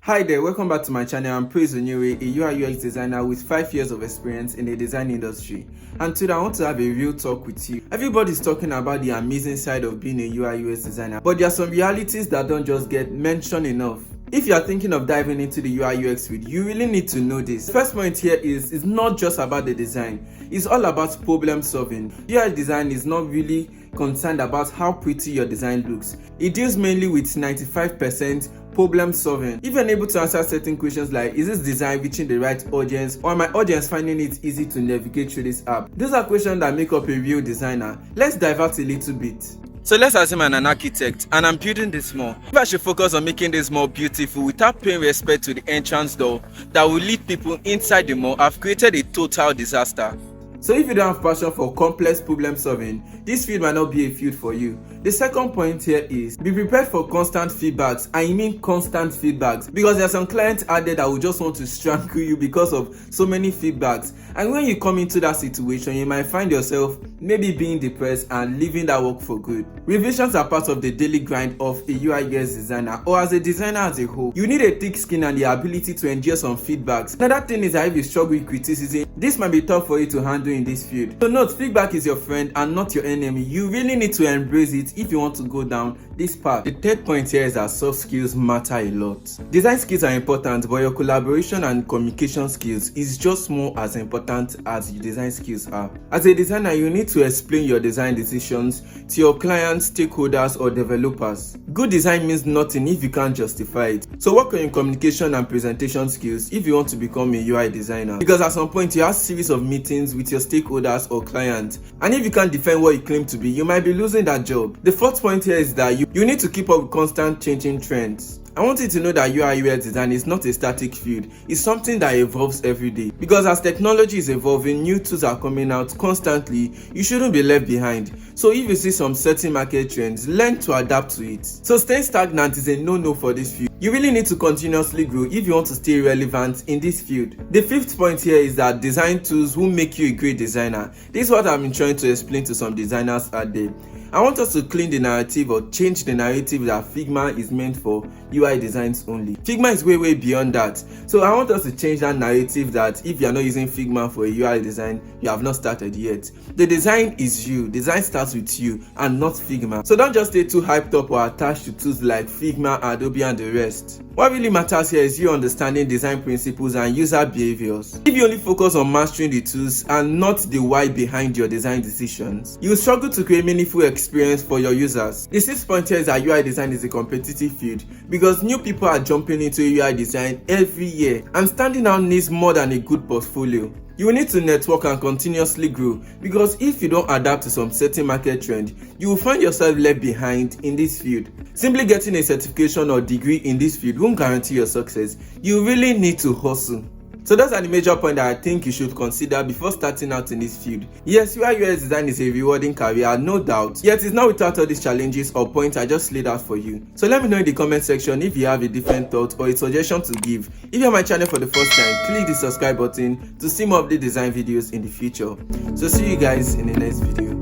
Hi there, welcome back to my channel. I'm Praise Onyewe, a UI UX designer with 5 years of experience in the design industry. And today I want to have a real talk with you. Everybody's talking about the amazing side of being a UI UX designer, but there are some realities that don't just get mentioned enough. If you are thinking of diving into the UI UX field, you really need to know this. The first point here is it's not just about the design. It's all about problem solving. UI design is not really concerned about how pretty your design looks. It deals mainly with 95% problem solving. If you're able to answer certain questions like, is this design reaching the right audience, or my audience finding it easy to navigate through this app? Those are questions that make up a real designer. Let's divert a little bit. So let's assume I'm an architect and I'm building this mall. If I should focus on making this mall beautiful without paying respect to the entrance door that will lead people inside the mall, I've created a total disaster. So if you don't have passion for complex problem solving, this field might not be a field for you. The second point here is be prepared for constant feedbacks. I mean constant feedbacks, because there are some clients out there that will just want to strangle you because of so many feedbacks. And when you come into that situation, you might find yourself maybe being depressed and leaving that work for good. Revisions are part of the daily grind of a UI UX designer, or as a designer as a whole. You need a thick skin and the ability to endure some feedbacks. Another thing is that if you struggle with criticism, this might be tough for you to handle in this field. So note, feedback is your friend and not your enemy. You really need to embrace it if you want to go down this path. The third point here is that soft skills matter a lot. Design skills are important, but your collaboration and communication skills is just more as important as your design skills are. As a designer, you need to explain your design decisions to your clients, stakeholders, or developers. Good design means nothing if you can't justify it. So work on your communication and presentation skills if you want to become a UI designer, because at some point you have a series of meetings with your stakeholders or clients, and if you can't defend what you claim to be, you might be losing that job. The fourth point here is that you need to keep up with constant changing trends. I want you to know that UI UX design is not a static field. It's something that evolves every day. Because as technology is evolving, new tools are coming out constantly. You shouldn't be left behind. So if you see some certain market trends, learn to adapt to it. So staying stagnant is a no-no for this field. You really need to continuously grow if you want to stay relevant in this field. The fifth point here is that design tools will make you a great designer. This is what I've been trying to explain to some designers out there. I want us to clean the narrative or change the narrative that Figma is meant for UI designs only. Figma is way beyond that. So I want us to change that narrative that if you are not using Figma for a UI design, you have not started yet. The design is you. Design starts with you and not Figma. So don't just stay too hyped up or attached to tools like Figma, Adobe, and the rest. What really matters here is you understanding design principles and user behaviors. If you only focus on mastering the tools and not the why behind your design decisions, you will struggle to create meaningful experience for your users. The sixth point here is that UI design is a competitive field because new people are jumping into UI design every year, and standing out needs more than a good portfolio. You will need to network and continuously grow, because if you don't adapt to some certain market trend, you will find yourself left behind in this field. Simply getting a certification or degree in this field won't guarantee your success. You really need to hustle. So those are the major points that I think you should consider before starting out in this field. Yes, UI UX design is a rewarding career, no doubt, yet it's not without all these challenges or points I just laid out for you. So let me know in the comment section if you have a different thought or a suggestion to give. If you're on my channel for the first time, click the subscribe button to see more of the design videos in the future. So see you guys in the next video.